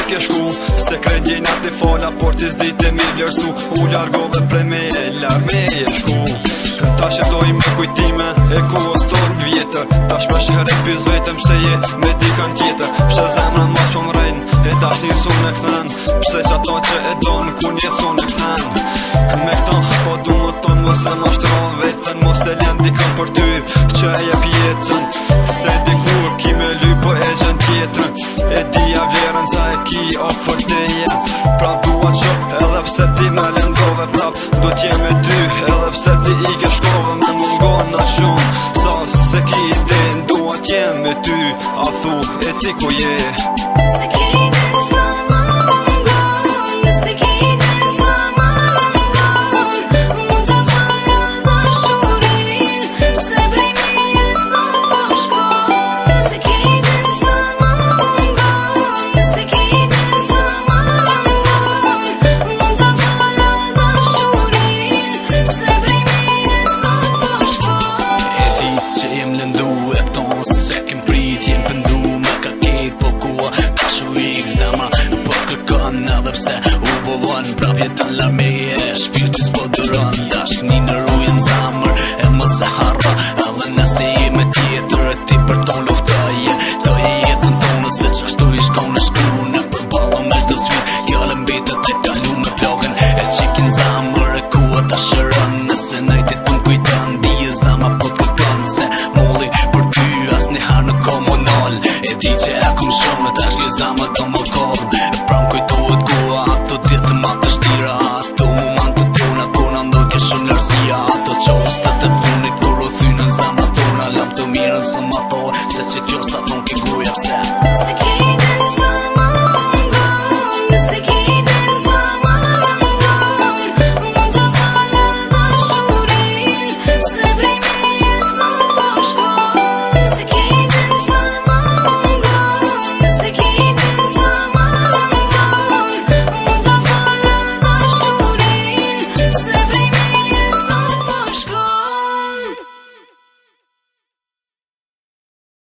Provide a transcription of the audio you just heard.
ke shku, se krejt gjejna ti fala, por ti s'dite mi vlerësu. U largove prej meje, larmeje shku. Tash e doj me kujtime, e kohës tonë vjetër. Tash me shherë e pyes vetëm pse je me dikën tjetër. Pse zemra mos po m'rejn, e dashni sun e kthen. Pse qato që e don, ku një sun e kthen. Me këta, po du më ton, mos e mashtron vetën. Mos e len dikën për ty, që e jep jetën. Se dikur ki me ly, po e gjen tjetër. E dia vlerën sa e ki ofër teje. Prap dua që, edhe pse ti me lëndrove prap. Do t'jem me ty, edhe pse ti i ke shkove me mungon në shumë. Sa se ki den, dua t'jem me ty. A thu, e ti ku je? Se ki den sa më mungon, se ki den sa më mungon. Mund të fara dashurin, pse prej meje sa po shkon. Se ki den sa më mungon, se ki den sa më mungon. Mund të fara dashurin, pse prej meje sa po shkon. E ti që jem lëndu e këton se kem prit, jem pëndu me ka kejt po kua. Tashu i këzema, po t'kërkon edhe pse u bolon. Prap jetën larmeje, shpirti s'po duron. Dash një në